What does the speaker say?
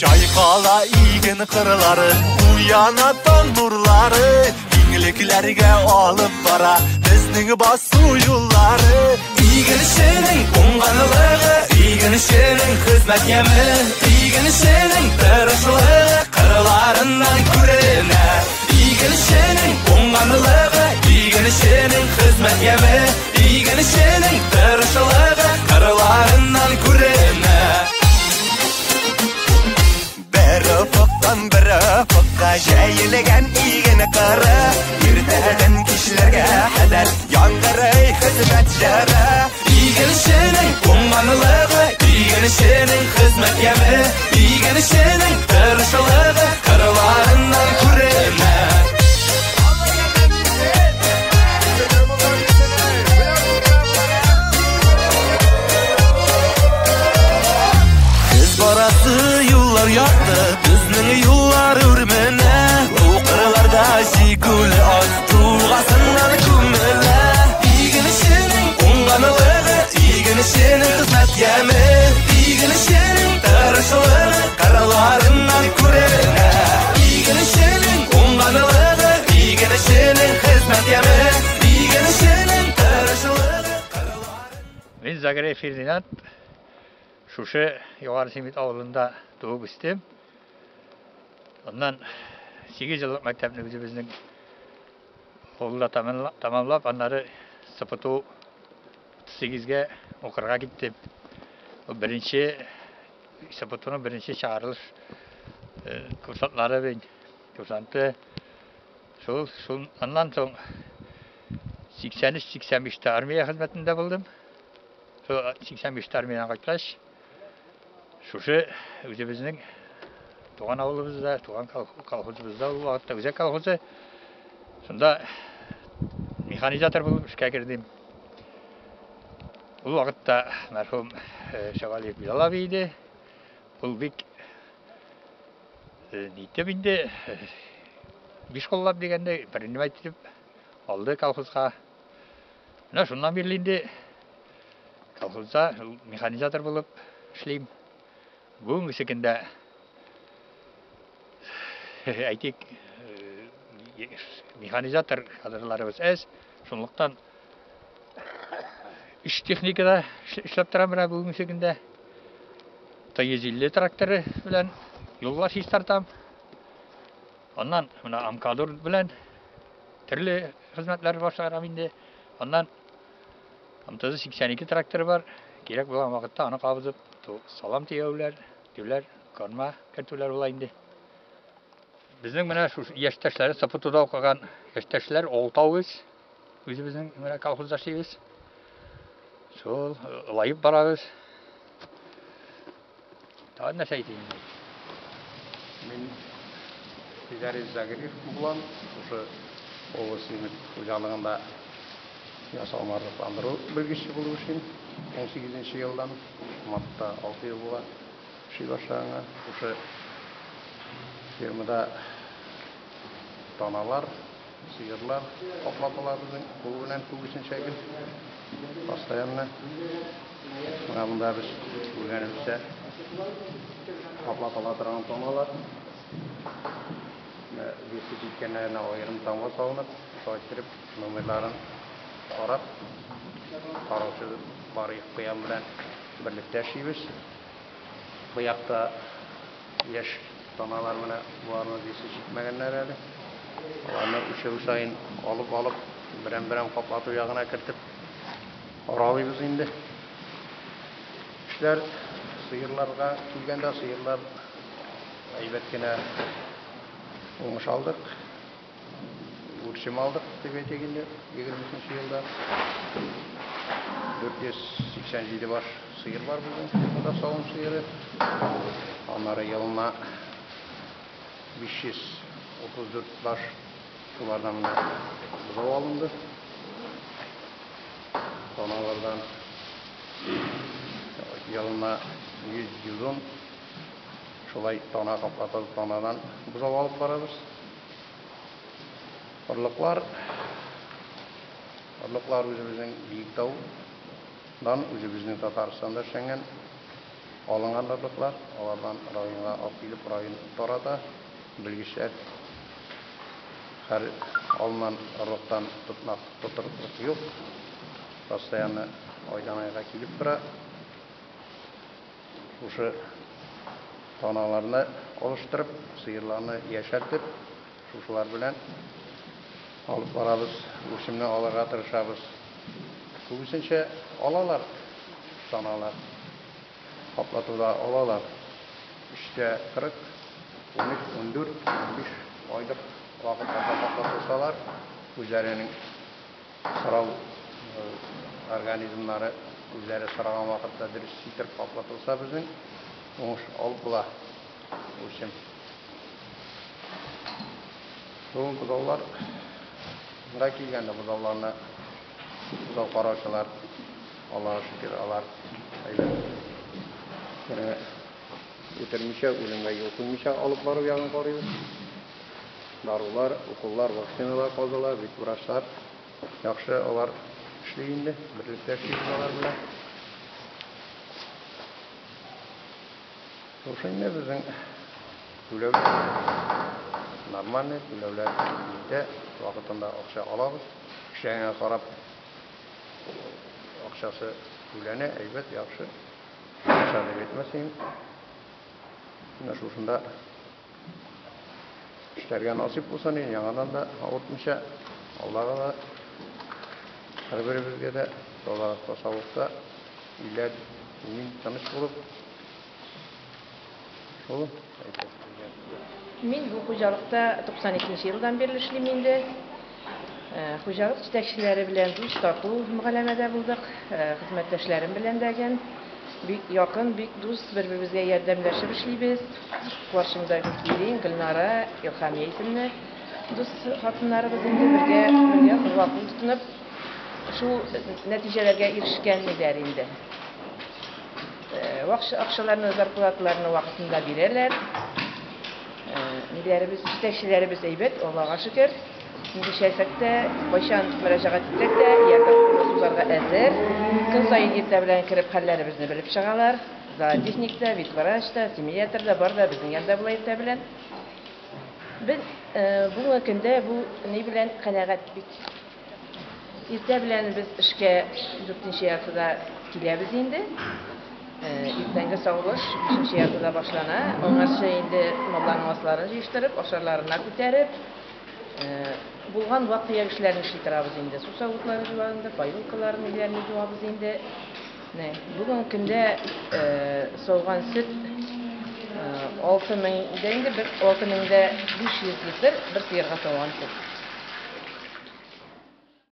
Şayqala iğin qırları, uyanatan nurları, İngliklerge alıp bara, bizning basu yolları. İğin işinin onganılığı, İğin işinin hizmet yemi, İğin işinin tırışlığı, kırlarından kürene. İğin işinin onganılığı, İğin işinin hizmet yemi, İğin işinin tırışlığı, kırlarından kürene. Bir fıkka jayilgen iğini qırı, Yürtədən kişilərgə hədər yanqırı xizmətçilərə. İğin işinin onganılığı, İğin işinin hizmet yemi, İğin işinin tırışılığı, kırlarından kürene. Kız barası yollar yaktı, bizning yollar ürmene. Bu qırlarda jigul az, tuğasından kumele. İğin işinin onganılığı, İğin işinin hizmet yemi, İğin işinin tırışılığı, kırlarından kürene. İğin işinin onganılığı, İğin işinin hizmet yemi, İğin işinin tırışılığı, kırlarından. Ben Zagare Ferdinand, Şuşa Yukarı Simit Ağlı'nda doğup istem. Ondan 8 yıllık mektebini bizning oğulda tamamlap, onları Sıpıtu 38'ge okurga gittim. O birinci Sıpıtu'nun birinci çağrılış kursantları ben kursantı. Ondan sonra 83-85'te armiya hizmetinde buldum. 85'te armiyadan kaçlaş. Şuşa bizning Tuğan avlumuzda, Tuğan kolxozumuzda, o vaqtda Özek kolxozu. Sonda mexanizator bulup işe girdim. O vaqtda merhum Şevaliyev Bilal idi. Ul bik niyette bindi. Biş kollap degende birini aytып aldı kolxozga. Mana şundan birlinde kolxozda mexanizator bulup işleyim. Bu sekinde aytik mexanizator kadrlarımız az. Şunluktan iş texnikada işlep turam bu sekinde. Tayezilli traktörü bilen yollar iş tartam. Ondan mına amkadur bilen türlü hizmetler başlaram indi. Ondan amtazı 82 traktörü var. Gerek bulan vaqtda onu qabızıp salam teyevler, tüller, karma kertüller ola indi. Bizning mana shu yashtashlari Sıpıtuda o'qigan yashtashlар 6 o'zi bizning mana kolxozda ishlaymiz. Sol layıp barabız. Daha ne şey diyeyim? Men Zagare Zagirov bulan, o'sha Ovosimit xo'jaligida yasalmarlandırу bölgesi bo'lib ishlayman. 18-yildan martda 6 yil bo'ladi. Ishlay boshlaganman. O'sha fermada danalar, sıyırlar toplatılar bizim kolu bilen tugusun şekil. Постоянно. Mana bunda biz o'rganibsa toplatılar duran danalar. Besi dikkenlerine ayırım damga salınıp, soytirip numarlarını qarab, qarauchi bor qo'yam bilan birlikda ishlaymiz. Bu yoqda yosh danalar bilan bularni desi chiqmaganlar hali. Ularni uch sayin olib biram qoplatuv yog'ina kiritib qaraymiz endi. Ishlar sıyırlarga kelganda sıyırlar aybatgina o'mush oldik. Ölçüm aldık tebetегinde 20. yılda 487 baş sıyır var bugün. Bu da savun sıyırı. Onlara yılına 534 baş şulardan buzav alındı. Donalardan Yılına 100 şolay tona kaplatılып, tonadan buzov alıp barabız. Irlıklar özümüzün Büyükdağ'dan, özümüzün Tataristan'da şengen alıngan ırlıklar. Olardan rayona alıp gelip rayın torada bilgiçler. Her alınan ırlıktan tutırlık yok. Постоянно aydan ayga kelip tura. Uşu tonalarını oluşturup, sıyırlarını yaşartıp, şuşular bilen alıp barabız, uşimni alırga tırışabız. Köbüsünçe alalar, tonalar, kaplatuda alalar. İşte 40, 13, 14, 15 aylık vakitte kaplatılsalar, üzerinin sırav organizmları üzeri sıragan vakitte dürüst sitirip kaplatılsa bizim, onuş alıp bula uşim. Bugün buzavlar, buna kelgende buzavlarını, buzav qaraşılar, Allah'a şükür alar, ötürmüşe, ölümge yokulmuşe alıp barıp yağın koruyuz. Darular, okullar, vaksinalar, kozalar, vitbraşlar, yaxşı olar işleyindi, birlikte işleyiciler bile. Uşunne bizim tülevler normalni, tülevler de vakitinde akça alabız. İşlerine karab akçası tülene, elbet yaxşı. Akça da etmeseyim. Şuşunda işlerge nasip olsa ne, yanından da avutmuşa Allah'a da her birimizge de dolaşta, savukta iler, tanış bulup şolu. Мен bu hocalıkta 92 yıldan beri işleyim indi. Hocalık yetekçileri bilen duş tartı mügalemede bulduk. Hizmetleşlerim bilen degen. Büyük yakın, büyük dost birbirimizge yardımlaşıp işleybiz. Karşımdaki Kirin, Gülnara, İlhamiye isimli dost hatunlarımız indi birge hırvaklı tutunup şu neticelerge erişken midir indi. Akşalarını, zarflatlarını vaktinde birerler. Nilerimiz, yetekçilerimiz eybet, Allah'a şükür. Şimdi şersakta, başan müracaat etsek de, yardım suzarga ezer. Kın sayın yette bilen kirip hallerimizni bilip çıgalar. Zooteknikte, vitvarajda, simulatorda bar da bizim yanda bula yette bilen. Biz bu vakinde bu ne bilen kanagat bit. Yette bilen biz işke 4. yartıda kilebiz indi. İlktengi sağılış 5. yartıda başlana. Onlar şeyinde mablanın aslarını yiyiştirip, aşarlarına küterip, bulgan vaqt yegişlerini işletirabız indi. Su savutları civarında, bayılkıların ilerini cevabız indi. Bugün günde soğugan süt 6.000'de 500 litr bir sıyırga soğugan süt.